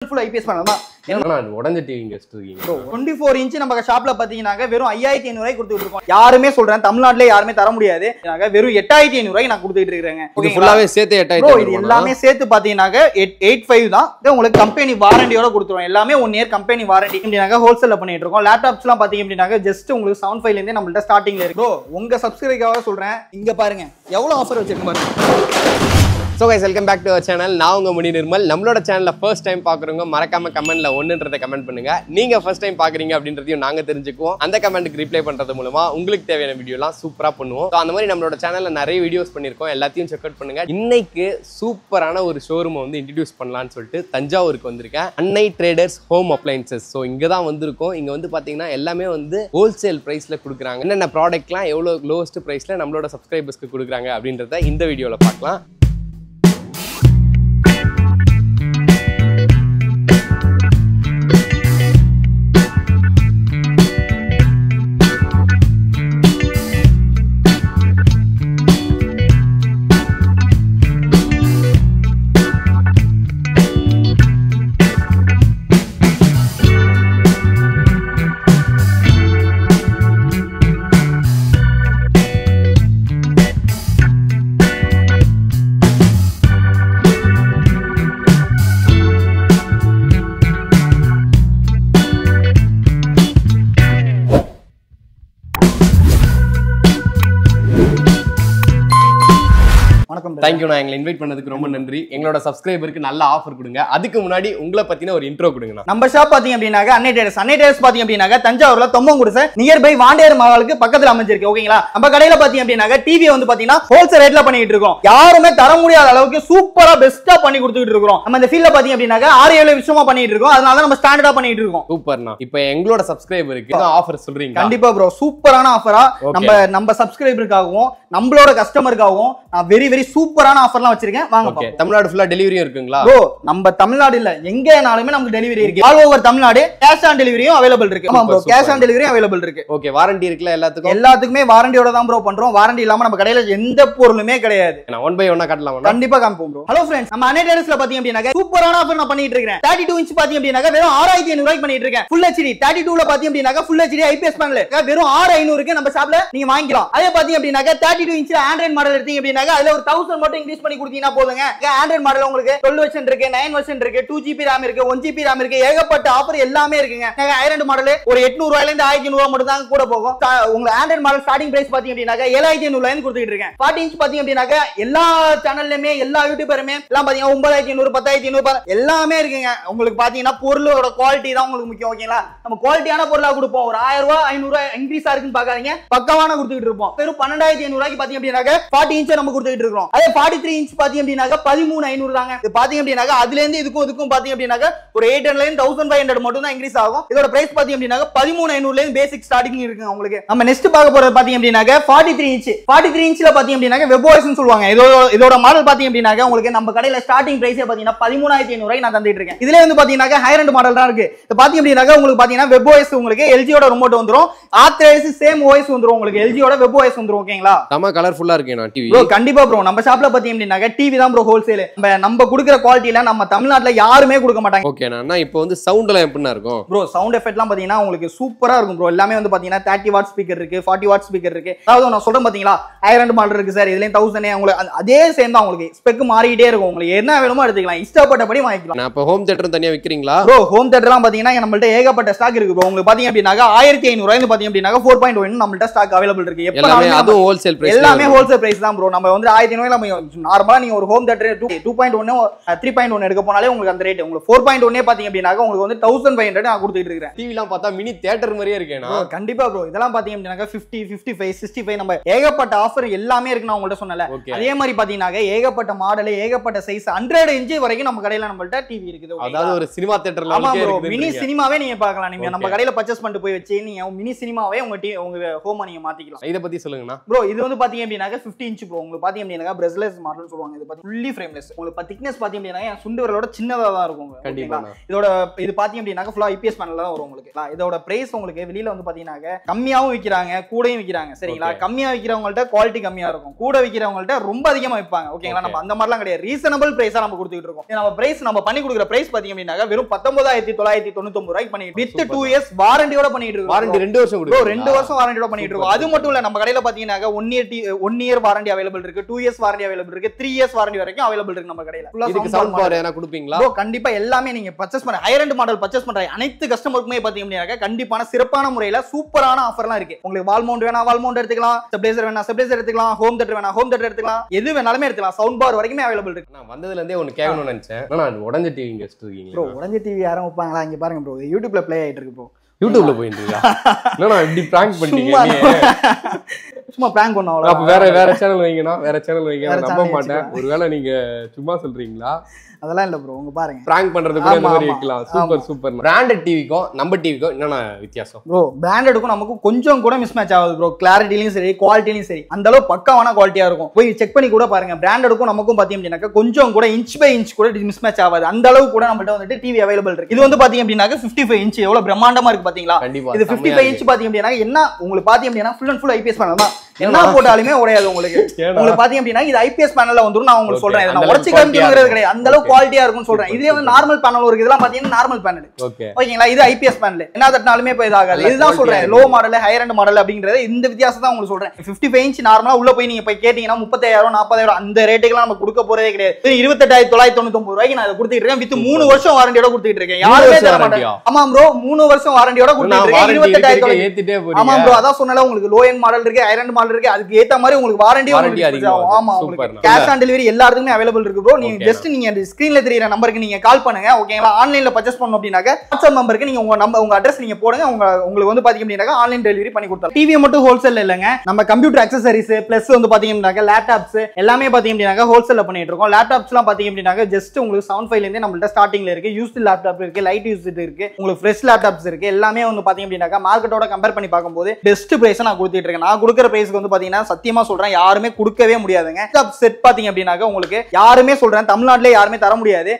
full IPS பண்ணலாமா உடஞ்ச TV வச்சிருக்கீங்க 24 இன்ச் நம்ம ஷாப்ல பாத்தீங்கன்னா வெறும் 5500 ரூபாய்க்கு கொடுத்துட்டு இருக்கோம். யாருமே சொல்றேன் தமிழ்நாட்டுல யாருமே தர முடியாது. வெறும் 8500 ரூபாய்க்கு நான் கொடுத்துட்டு இருக்கேன். இது ஃபுல்லாவே சேர்த்து 8500. இது எல்லாமே சேர்த்து பாத்தீங்கன்னா 85 தான். உங்களுக்கு கம்பெனி வாரண்டியோட கொடுத்துருவோம். எல்லாமே 1 இயர் கம்பெனி வாரண்டி. அப்படினாக்க ஹோல்சேல்ல பண்ணிட்டு இருக்கோம். லேப்டாப்ஸ்லாம் பாத்தீங்க அப்படினாக்க ஜஸ்ட் உங்களுக்கு 75 ல இருந்தே நம்மள்ட்ட ஸ்டார்டிங்ல இருக்கு. ப்ரோ உங்க சப்ஸ்கிரைபருக்காக சொல்றேன். இங்க பாருங்க எவ்வளவு ஆஃபர் வச்சிருக்கேன் பாருங்க. So guys, welcome back to our channel. நான் உங்க முனி நிர்மல். நம்மளோட சேனலை ஃபர்ஸ்ட் டைம் பாக்குறவங்க மறக்காம கமெண்ட்ல ஒன்னுன்றதை கமெண்ட் பண்ணுங்க. நீங்க ஃபர்ஸ்ட் டைம் பாக்குறீங்க அப்படின்றதையும் நாங்க தெரிஞ்சுக்குவோம். அந்த கமெண்ட்க்கு ரிப்ளை பண்றது மூலமா உங்களுக்கு தேவையான வீடியோலாம் சூப்பரா பண்ணுவோம். ஸோ அந்த மாதிரி நம்மளோட சேனல்ல நிறைய வீடியோஸ் பண்ணிருக்கோம். எல்லாத்தையும் செக் அவுட் பண்ணுங்க. இன்னைக்கு சூப்பரான ஒரு ஷோரூமை வந்து இன்ட்ரடியூஸ் பண்ணலாம்னு சொல்லிட்டு தஞ்சாவூருக்கு வந்திருக்கேன். அன்னை ட்ரேடர்ஸ் ஹோம் அப்ளையன்சஸ். ஸோ இங்க தான் வந்திருக்கோம். இங்க வந்து பாத்தீங்கன்னா எல்லாமே வந்து ஹோல்சேல் பிரைஸ்ல கொடுக்குறாங்க. என்னென்ன ப்ராடக்ட்லாம் எவ்வளவு லோவஸ்ட் பிரைஸ்ல நம்மளோட சப்ஸ்கிரைபர்ஸ்க்கு கொடுக்குறாங்க அப்படின்றத இந்த வீடியோல பார்க்கலாம். தேங்க்யூ. நான் எங்களை இன்வைட் பண்ணதுக்கு ரொம்ப நன்றி. எங்களோட சப்ஸ்கிரைபருக்கு நல்ல ஆஃபர் கொடுங்க. அதுக்கு முன்னாடி உங்களை பத்தின ஒரு இன்ட்ரோ கொடுங்க. நம்ம ஷாப் பாத்தீங்க அப்படின்னாக்க அன்னை ட்ரேடர்ஸ் பாத்தீங்க அப்படின்னாக்க தஞ்சாவூர்ல தொம்மங்குடி சார் நியர் பை வாண்டியார் மாலுக்கு பக்கத்துல அமைஞ்சிருக்கு. ஓகேங்களா? நம்ம கடையில பாத்தீங்க அப்படின்னாக்க டிவி வந்து பாத்தீங்கன்னா ஹோல்சேல் ரேட்ல பண்ணிட்டு இருக்கோம். யாருமே தர முடியாத அளவுக்கு சூப்பரா பெஸ்டா பண்ணி கொடுத்துட்டு இருக்கோம். நம்ம இந்த ஃபீல்ட்ல பாத்தீங்க அப்படின்னாக்க 6-7 விஷயமா பண்ணிட்டு இருக்கோம். அதனால நம்ம ஸ்டாண்டர்டா பண்ணிட்டு இருக்கோம். சூப்பர்னா. இப்போ எங்களோட சப்ஸ்கிரைபருக்கு ஆஃபர் சொல்றீங்க? கண்டிப்பா ப்ரோ, சூப்பரான ஆஃபரா நம்ம சப்ஸ்கிரைபருக்காகவும் நம்மளோட கஸ்டமருக்காகவும் வெரி வெரி சூப்பரான ஆஃபர்லாம் வச்சிருக்கேன். வாங்க. ஓகே. தமிழ்நாடு ஃபுல்லா டெலிவரியும் இருக்குங்களா? ப்ரோ நம்ம தமிழ்நாடு இல்ல எங்கேனாலுமே நமக்கு டெலிவரி இருக்கு. All over Tamil Nadu cash on டெலிவரியும் அவைலபிள் இருக்கு. ஆமா ப்ரோ, கேஷ் ஆன் டெலிவரியும் அவைலபிள் இருக்கு. ஓகே. வாரண்டி இருக்குல எல்லாத்துக்கும்? எல்லாத்துக்குமே வாரண்டியோட தான் ப்ரோ பண்றோம். வாரண்டி இல்லாம நம்ம கடையில எந்த பொருளுமே கிடையாது. நான் 1 by 1 காட்டலாமா? கண்டிப்பா காமிப்போம் ப்ரோ. ஹலோ फ्रेंड्स, நம்ம அன்னை ட்ரேடர்ஸ்ல பாத்தீங்க அப்படினா சூப்பரான ஆஃபர் நான் பண்ணிட்டு இருக்கேன். 32 இன்ச் பாத்தீங்க அப்படினா வெறும் 6500 ரூபாய்க்கு பண்ணிட்டு இருக்கேன். Full HD 32 ல பாத்தீங்க அப்படினா Full HD IPS பேனல் வெறும் 6500 க்கு நம்ம ஷாப்ல நீங்க வாங்கிக்கலாம். அதே பாத்தீங்க அப்படினா 32 இன்ச் ஆண்ட்ராய்டு மாடல் எடுத்தீங்க அப்படினா அதுல ஒரு 1000 மட்டும் இன்கிரீஸ் பண்ணி கொடுத்தீங்கன்னா போதுங்க. ஆண்ட்ராய்டு மாடல் உங்களுக்கு 12 வெர்ஷன் இருக்கு, 9 வெர்ஷன் இருக்கு, 2GB RAM இருக்கு, 1GB RAM இருக்கு, ஏகப்பட்ட ஆஃபர் எல்லாமே இருக்குங்க. ஐரண்ட் மாடல் ஒரு 800 ரூபாயில இருந்து 1500 ரூபாய் மட்டும் தான் கூட போகும். உங்க ஆண்ட்ராய்டு மாடல் ஸ்டார்டிங் பிரைஸ் பாத்தீங்க அப்படினா 7500 ல இருந்து கொடுத்துட்டு இருக்கேன். 40 இன்ச் பாத்தீங்க அப்படினா எல்லா சேனல்லயுமே எல்லா யூடியூபருமே எல்லாம் பாத்தீங்கன்னா 9500 10500 எல்லாமே இருக்குங்க. உங்களுக்கு பாத்தீங்கன்னா பொருளோட குவாலிட்டி தான் உங்களுக்கு முக்கியம். ஓகேங்களா? நம்ம குவாலிட்டியான பொருளா கொடுப்போம். ஒரு 1000 ரூபாய் 500 ரூபாய் இன்கிரீஸ் ஆகுதுன்னு பாக்காதீங்க, பக்கவான கொடுத்துட்டு இருப்போம். வெறும் 12500 ரூபாய்க்கு பாத்தீங்க அப்படினா 40 இன்ச் நம்ம கொடுத்துட்டு இருக்கோம். அதே 43 இன்ச் பாத்தீங்க அப்படினா 13500 தாங்க. இது பாத்தீங்க அப்படினா அதுல இருந்து இதுக்கும் பாத்தீங்க அப்படினா ஒரு 800 ல இருந்து 1500 மட்டும் தான் இன்கிரீஸ் ஆகும். இதோட பிரைஸ் பாத்தீங்க அப்படினா 13500 ல இருந்து பேசிக் ஸ்டார்டிங் இருக்குங்க உங்களுக்கு. நம்ம நெக்ஸ்ட் பார்க்க போறது பாத்தீங்க அப்படினா 43 இன்ச். 43 இன்ச்ல பாத்தீங்க அப்படினா WebOS னு சொல்வாங்க. இதோட மாடல் பாத்தீங்க அப்படினா உங்களுக்கு நம்ம கடையில ஸ்டார்டிங் பிரைஸ் பாத்தீங்கன்னா 13500 ரூபாய்க்கு நான் தந்துட்டு இருக்கேன். இதுல வந்து பாத்தீங்கன்னா ஹை எண்ட் மாடல் தான் இருக்கு. இது பாத்தீங்க அப்படினா உங்களுக்கு பாத்தீங்கன்னா WebOS உங்களுக்கு LG யோட ரிமோட் வந்துரும். ஆத்தரைஸ் சேம் OS வந்துரும் உங்களுக்கு. LG யோட WebOS வந்துரும். ஓகேங்களா? தமா கலர்ஃபுல்லா இருக்கேனா டிவி? ப்ரோ கண்டிப்பா ப்ரோ, நம்ம ஷாப்ல பாத்தீங்க அப்படினா டிவி தான் ப்ரோ ஹோல்சேல். நம்ம குடுக்குற குவாலிட்டில நம்ம தமிழ்நாட்டுல யாருமே கொடுக்க மாட்டாங்க. ஓகே. நான் இப்போ வந்து சவுண்ட் எல்லாம் எப்படினா இருக்கும் ப்ரோ? சவுண்ட் எஃபெக்ட்லாம் பாத்தீங்கன்னா உங்களுக்கு சூப்பரா இருக்கும் ப்ரோ. எல்லாமே வந்து பாத்தீங்கன்னா 30 வாட் ஸ்பீக்கர் இருக்கு, 40 வாட் ஸ்பீக்கர் இருக்கு. அதாவது நான் சொல்றேன் பாத்தீங்களா ஐரண்ட் மாடல் இருக்கு சார். இதுலயும் 1000 உங்களுக்கு அதே சேம் தான். உங்களுக்கு ஸ்பெக் மாறிட்டே இருக்கும். உங்களுக்கு என்ன வேணுமோ எடுத்துக்கலாம், இஷ்டப்பட்டபடி வாங்கிக்கலாம். நான் இப்ப ஹோம் தியேட்டர் தனியா விக்கிறீங்களா ப்ரோ? ஹோம் தியேட்டர்லாம் பாத்தீங்கன்னா நம்மள்ட்ட ஏகப்பட்ட ஸ்டாக் இருக்கு ப்ரோ. உங்களுக்கு பாத்தீங்க அப்படினா 1500 ரூபாய்க்கு பாத்தீங்க அப்படினா 4.1 நம்மள்ட்ட ஸ்டாக் அவைலபிள் இருக்கு. எல்லாமே அதுவும் ஹோல்சேல் பிரைஸ். எல்லாமே ஹோல்சேல் பிரைஸ் தான் ப்ரோ. நம்ம வந்து 1500 ரூபாய்க்கு நார்மலா நீங்க ஒரு ஹோம் தியேட்டர் 2.1 3.1 எடுக்க போனாலே உங்களுக்கு அந்த ரேட். உங்களுக்கு 4.1 பாத்தீங்க அப்படினா உங்களுக்கு வந்து 1500 நான் கொடுத்துட்டு இருக்கேன். டிவிலாம் பார்த்தா மினி தியேட்டர் மாதிரியே இருக்கேனா? கண்டிப்பா ப்ரோ. இதெல்லாம் பாத்தீங்க அப்படினா 50 55 65 நம்ம ஏகப்பட்ட ஆஃபர் எல்லாமே இருக்கு. நான் உங்கள்ட்ட சொன்னல. அதே மாதிரி பாத்தீங்கன்னா ஏகப்பட்ட மாடல், ஏகப்பட்ட சைஸ் 100 இன்ச் வரைக்கும் நம்ம கடையில நம்மள்ட்ட டிவி இருக்குது. அதாவது ஒரு சினிமா தியேட்டர்ல இருக்கு. மினி சினிமாவே நீங்க பார்க்கலாம். நீங்க நம்ம கடையில பர்ச்சேஸ் பண்ணிட்டு போய் வச்சு நீங்க மினி சினிமாவே உங்க ஹோம் நீங்க மாத்திக்கலாம். இத பத்தி சொல்லுங்கண்ணா. ப்ரோ இது வந்து பாத்தீங்க அப்படினா 50 இன்ச் ப்ரோ. உங்களுக்கு பாத்தீங்க அப்படினா பிரேஸ்லெஸ் மாடல்னு சொல்லுவாங்க. இது பாத்தீங்க ஃபுல்லி ஃப்ரேம்லெஸ். உங்களுக்கு திக்னஸ் பாத்தீங்க அப்படின்னா சுண்டு விரலோட சின்னதா தான் இருக்கும். கண்டிப்பா. இதோட இது பாத்தீங்க அப்படின்னா ஃபுல்லா ஐபிஎஸ் பேனல்ல தான் வரும் உங்களுக்கு. இதோட பிரைஸ் உங்களுக்கு வெளியில வந்து பாத்தீங்கன்னா கம்மியாவும் விக்கிறாங்க, கூடயும் விக்கிறாங்க. சரிங்களா? கம்மியா விக்கிறவங்கள்ட்ட குவாலிட்டி கம்மியா இருக்கும், கூட விக்கிறவங்கள்ட்ட ரொம்ப அதிகமா விப்பாங்க. ஓகேங்களா? நம்ம அந்த மாதிரிலாம் கிடையாது. ரீசனபிள் பிரைஸா நம்ம கொடுத்துட்டு இருக்கோம். நம்ம பிரைஸ் நம்ம பண்ணி கொடுக்குற பிரைஸ் பாத்தீங்க அப்படின்னா வெறும் 19,999 ரூபாய்க்கு பண்ணிட்டு வித் 2 இயர்ஸ் வாரண்டியோட பண்ணிட்டு இருக்கோம். வாரண்டி 2 வருஷம் கொடுக்குறோம். 2 வருஷம் வாரண்டியோட பண்ணிட்டு இருக்கோம். அது மட்டும் இல்ல, நம்ம கடையில பாத்தீங்கன்னா 1 இயர் வாரண்டி அவைலபிள் இருக்கு, 2 இயர்ஸ் வாரண்டி அவைலபிள் இருக்கு, 3 இயர்ஸ் வாரண்டி வரைக்கும் அவைலபிள் இருக்கு நம்ம கடையில. இதுக்கு சவுண்ட் பார் என்ன கொடுப்பீங்களா? கண்டிப்பா எல்லாமே நீங்க பர்ச்சேஸ் பண்ண ஹையர் எண்ட் மாடல் பர்ச்சேஸ் பண்ற அனைத்து கஸ்டமருக்குமே பாத்தீங்க அப்படின்னா கண்டிப்பான சிறப்பான முறையில சூப்பரான ஆஃபர்லாம் இருக்கு. உங்களுக்கு வால் மவுண்ட் வேணா வால் மவுண்ட் எடுத்துக்கலாம், ஸ்டெபிலைசர் வேணா ஸ்டெபிலைசர் எடுத்துக்கலாம், ஹோம் தியேட்டர் வேணா ஹோம் தியேட்டர் எடுத்துக்கலாம், எது வேணாலுமே எடுத்துக்கலாம். சவுண்ட் பார் வரைக்கும் அவைலபிள் இருக்கு. நான் வந்ததுல இருந்தே ஒன்னு கேட்கணும்னு நினைச்சேன். நான் உடைஞ்ச டிவி இங்க வச்சிருக்கீங்க ப்ரோ. உடைஞ்ச டிவி யாரும் வைப்பாங்களா? இங்க பாருங்க ப்ரோ, யூடியூப்ல ப்ளே ஆயிட்டு இருக்கு ப்ரோ. யூடியூப்ல போயிட்டீங்களா? என்னடா இப்படி பிராங்க் பண்ணிட்டீங்க? சும்மா பிராங்க் பண்ணோம். அப்ப வேற சேனல் வைங்கனா, வேற சேனல் வைங்க. நான் நம்ப மாட்டேன். ஒருவேளை நீங்க சும்மா சொல்றீங்களா? அதெல்லாம் இல்ல ப்ரோ. உங்க பாருங்க, பிராங்க் பண்றது கூட இந்த மாதிரி வைக்கலாம். Super super. பிராண்டட் டிவிக்கும் நம்ம டிவிக்கும் என்னென்ன வித்தியாசம் ப்ரோ? பிராண்டடுக்கும் நமக்கு கொஞ்சம் கூட மிஸ் மேட்ச் ஆகுது ப்ரோ. கிளாரிட்டிலயும் சரி, குவாலிட்டிலயும் சரி, அந்த அளவு பக்காவான குவாலிட்டியா இருக்கும். போய் செக் பண்ணி கூட பாருங்க. பிராண்டடுக்கும் நமக்கும் பாத்தீங்க அப்படின்னா கொஞ்சம் கூட இன்ச் பை இன்ச் கூட மிஸ் மேட்ச் ஆகாது. அந்த அளவு கூட நம்மள்ட்ட வந்துட்டு டிவி அவைலபிள் இருக்கு. இது வந்து பாத்தீங்க அப்படின்னா 55 இன்ச் எவ்வளவு பிரம்மாண்டமா இருக்கு பாத்தீங்களா? இது 55 இன்ச் பாத்தீங்க அப்படின்னா என்ன உங்களுக்கு பாத்தீங்க அப்படின்னா full and full IPS panel தான். என்ன போட்டாலுமே உடையாது உங்களுக்கு. உங்களுக்கு பாத்தீங்க அப்படின்னா இது ஐபிஎஸ் பேனல்ல வந்துரும். நான் உங்களுக்கு சொல்றேன், நான் உடைச்சு காமிக்கிறது கிடையாது. அந்த அளவு குவாலிட்டியா இருக்கும்னு சொல்றேன். இதுல வந்து நார்மல் பேனல் இருக்கு. இதெல்லாம் பாத்தீங்கன்னா நார்மல் பேனல். ஓகேங்களா? இது ஐபிஎஸ் பேனல். என்ன தட்டினாலுமே போய் இதாகாது. இதுதான் சொல்றேன், low model higher end model அப்படிங்கறது இந்த வித்தியாசம் தான் உங்களுக்கு சொல்றேன். 55 இன்ச் நார்மலா உள்ள போய் நீங்க போய் கேட்டீங்கன்னா 35,000 40,000 அந்த ரேட்டுக்குலாம் நம்ம கொடுக்க போறதே கிடையாது. 28,999 ரூபாய்க்கு நான் இதை கொடுத்துட்டு இருக்கேன். வித் 3 வருஷம் வாரண்டியோட கொடுத்துட்டு இருக்கேன். யாருமே தர மாட்டாங்க. ஆமா ப்ரோ, 3 வருஷம் வாரண்டியோட கொடுத்துட்டு இருக்கேன். 28,000 ஏத்திட்டே போறீங்க. ஆமா ப்ரோ, அதான் சொன்னல உங்களுக்கு லோ எண்ட் மாடல் இருக்கு, ஹையர் எண்ட் மாடல் இருக்கு. அதுக்கு ஏத்த மாதிரி உங்களுக்கு வாரண்டி அதிகம். ஆமா, உங்களுக்கு கேஷ் ஆன் டெலிவரி எல்லாத்துக்குமே அவைலபிள் இருக்கு ப்ரோ. நீங்க ஜஸ்ட் நீங்க ஸ்கிரீன்ல தெரியுற நம்பருக்கு நீங்க கால் பண்ணுங்க. ஓகேங்களா? ஆன்லைன்ல பர்ச்சேஸ் பண்ணனும் அப்படினாக்க வாட்ஸ்அப் நம்பருக்கு நீங்க உங்க அட்ரஸ் நீங்க போடுங்க. உங்களுக்கு வந்து பாத்தீங்க அப்படினா ஆன்லைன் டெலிவரி பண்ணி கொடுத்தோம். டிவி மட்டும் ஹோல்சேல்ல இல்லங்க, நம்ம கம்ப்யூட்டர் அக்சஸரீஸ் பிளஸ் வந்து பாத்தீங்க அப்படினா லேப்டாப்ஸ் எல்லாமே பாத்தீங்க அப்படினா ஹோல்சேல்ல பண்ணிட்டு இருக்கோம். லேப்டாப்ஸ்லாம் பாத்தீங்க அப்படினா ஜஸ்ட் உங்களுக்கு 75 ல இருந்து நம்மள்ட்ட ஸ்டார்டிங்ல இருக்கு. யூஸ்டு லேப்டாப் இருக்கு, லைட் யூஸ்டு இருக்கு, உங்களுக்கு ஃப்ரெஷ் லேப்டாப்ஸ் இருக்கு. எல்லாமே வந்து பாத்தீங்க அப்படினா மார்க்கெட்டோட கம்பேர் பண்ணி பார்க்கும்போது பெஸ்ட் பிரைஸ் நான் கொடுத்துட்டு இருக்கேன். நான் கொடுக்குற பிரைஸ்க்கு வந்து பாத்தீங்கன்னா சத்தியமா சொல்றேன், யாருமே கொடுக்கவே முடியாதுங்க. லேப்டாப் செட் பாத்தீங்க அப்படினா உங்களுக்கு யாருமே சொல்றேன் தமிழ்நாட்டிலே யாருமே தர முடியாது.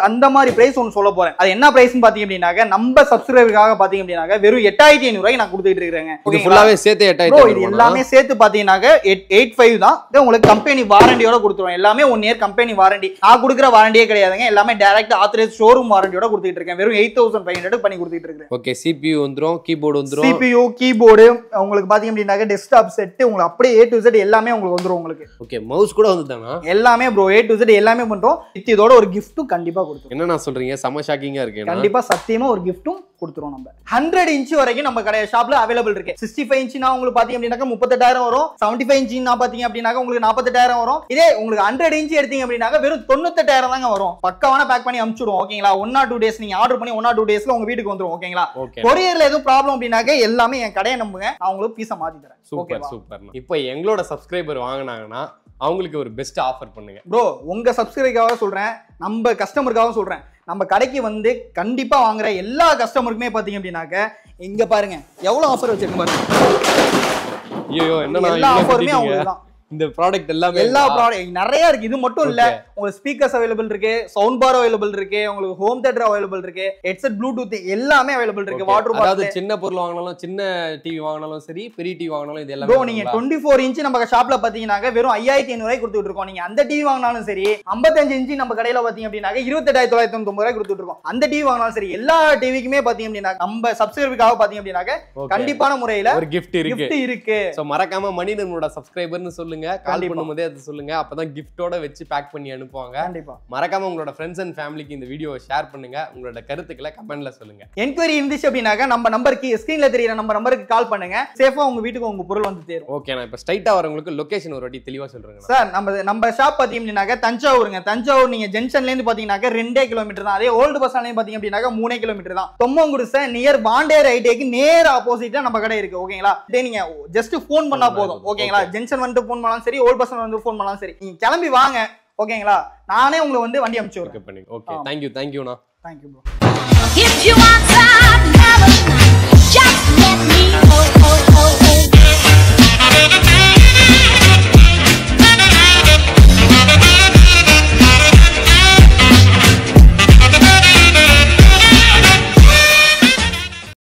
அந்த மாதிரி பிரைஸ் ஒன்னு சொல்ல போறேன். அது என்ன பிரைஸ்னு பாத்தீங்க அப்படினா நம்ம சப்ஸ்கிரைபருக்காக பாத்தீங்க அப்படினா வெறும் 8,500 ரூபாய்க்கு நான் கொடுத்துட்டு இருக்கேன். இது ஃபுல்லாவே சேர்த்து 8,500 ப்ரோ. இது எல்லாமே சேர்த்து பாத்தீங்கன்னா 85 தான். உங்களுக்கு கம்பெனி வாரண்டியோட கொடுத்துருவோம். எல்லாமே 1 இயர் கம்பெனி வாரண்டி. நான் கொடுக்குற வாரண்டியே கிடையாதுங்க. எல்லாமே டைரக்ட் ஆத்தரைஸ் ஷோரூம் வாரண்டியோட கொடுத்துட்டு இருக்கேன். வெறும் 8,500 பண்ணி கொடுத்துட்டு இருக்கேன். ஓகே. CPU வந்துரும், கீபோர்டு வந்துரும். CPU கீபோர்டு உங்களுக்கு பாத்தீங்க அப்படினா டெஸ்க்டாப் செட் உங்களுக்கு அப்படியே A to Z எல்லாமே உங்களுக்கு வந்துரும் உங்களுக்கு. ஓகே. மவுஸ் கூட வந்துதானா? எல்லாமே ப்ரோ A to Z எல்லாமே பண்றோம். இதோட ஒரு கிஃப்ட்டும் கண்டிப்பா கொடுத்துருவோம். என்ன நான் சொல்றீங்க? செம ஷாக்கிங்கா இருக்கு. கண்டிப்பா சத்தியமா ஒரு கிஃப்ட்டும் கொடுத்துருவோம். நம்ம 100 இன்ச் வரைக்கும் நம்ம கடை ஷாப்ல அவைலபிள் இருக்கு. 65 இன்ச்னா உங்களுக்கு பாத்தீங்க அப்படினா 38,000 வரும். 75 இன்ச்னா பாத்தீங்க அப்படினா உங்களுக்கு 48,000 வரும். இதே உங்களுக்கு 100 இன்ச் எடுத்தீங்க அப்படினா வெறும் 98,000 தாங்க வரும். பக்காவான பேக் பண்ணி அனுப்பிச்சுடுவோம். ஓகேங்களா? 1 or 2 டேஸ் நீங்க ஆர்டர் பண்ணி 1 or 2 டேஸ்ல உங்க வீட்டுக்கு வந்துரும். ஓகேங்களா? கொரியர்ல எதுவும் ப்ராப்ளம் அப்படினாக்க எல்லாமே என் கடையை நம்புங்க, நான் உங்களுக்கு பீஸா மாத்தி தரேன். Super super. இப்போ எங்களோட சப்ஸ்கிரைபர் வாங்குனாங்கன்னா அவங்களுக்கு ஒரு பெஸ்ட் ஆஃபர் பண்ணுங்க ப்ரோ. உங்க சப்ஸ்கிரைபருக்காக சொல்றேன், நம்ம கஸ்டமருக்காக சொல்றேன். நம்ம கடைக்கு வந்து கண்டிப்பா வாங்குற எல்லா கஸ்டமருக்குமே பாத்தீங்க அப்படின்னாக்க இங்க பாருங்க எவ்வளவு ஆஃபர் வச்சிருக்கேன் பாருங்க. ஐயோ, என்ன எல்லா ஆஃபருமே உங்களுக்கு தான். இந்த ப்ராடக்ட் எல்லாமே எல்லா ப்ராடக்ட் நிறைய இருக்கு. இது மட்டும் இல்ல, உங்களுக்கு ஸ்பீக்கர்ஸ் அவைலபிள் இருக்கு, சவுண்ட் பார் அவைலபிள் இருக்கு, உங்களுக்கு ஹோம் தியேட்டர் அவைலபிள் இருக்கு, ஹெட்செட் ப்ளூடூத் எல்லாமே அவைலபிள் இருக்கு. வாட்டர் பாட்டில், அதாவது சின்ன பொருள் வாங்கினாலும், சின்ன டிவி வாங்கினாலும் சரி, பெரிய டிவி வாங்கினாலும் இது எல்லாமே. ப்ரோ நீங்க 24 இன்ச் நம்ம ஷாப்ல பாத்தீங்கன்னா வெறும் 5,500 ரூபாய்க்கு கொடுத்துட்டு இருக்கோம். நீங்க அந்த டிவி வாங்கினாலும் சரி, 55 இன்ச் நம்ம கடையில பாத்தீங்க அப்படின்னா 28,999 ரூபாய்க்கு கொடுத்துட்டு இருக்கோம். அந்த டிவி வாங்கினாலும் சரி, எல்லா டிவிக்குமே பாத்தீங்க அப்படின்னா நம்ம சப்ஸ்கிரைபருக்காக பாத்தீங்க அப்படின்னா கண்டிப்பான முறையில ஒரு கிஃப்ட் இருக்கு. சோ மறக்காம மணிநர்மலோட சப்ஸ்கிரைபர்னு சொல்லுங்க, கால் பண்ணும்போதே அது சொல்லுங்க. அப்பதான் கிஃப்டோட வச்சு பேக் பண்ணி அனுப்புவாங்க. கண்டிப்பா. மறக்காம உங்களோட ஃப்ரெண்ட்ஸ் அண்ட் ஃபேமிலிக்கு இந்த வீடியோவை ஷேர் பண்ணுங்க. உங்களோட கருத்துக்களை கமெண்ட்ல சொல்லுங்க. என்கொயரி இருந்துச்சு அப்படின்னாக்க நம்ம நம்பருக்கு ஸ்கிரீன்ல தெரியுற நம்பருக்கு கால் பண்ணுங்க. சேஃபா உங்க வீட்டுக்கு உங்க பொருள் வந்து சேரும். ஓகே. நான் இப்ப ஸ்ட்ரைட்டா வரவங்களுக்கு லொகேஷன் ஒரு வாட்டி தெளிவா சொல்றேன் சார். நம்ம ஷாப் பாத்தீங்கன்னா தஞ்சாவூருங்க. தஞ்சாவூர் நீங்க ஜங்ஷன்ல இருந்து பாத்தீங்கன்னா 2 கிலோமீட்டர் தான். அதே ஓல்டு பஸ் ஸ்டாண்ட்ல பாத்தீங்க அப்படின்னா 3 கிலோமீட்டர் தான். தொம்மங்குடிசை நியர் பாண்டேர் ஐடேக்கு நேர் ஆப்போசிட்ல நம்ம கடை இருக்கு. ஓகேங்களா? நீங்க ஜஸ்ட் போன் பண்ணா போதும். ஓகேங்களா? ஜங்ஷன் வந்து போன் பண்ணலாம் சரி, ஓல்டு பஸ் ஸ்டாண்ட் வந்து போன் பண்ணலாம் சரி, நீங்க கிளம்பி வாங்க. ஓகேங்களா? நானே உங்களுக்கு வந்து வண்டி அனுப்பிச்சு விடுறேன். Okay. Thank you. Thank you. Thank you bro.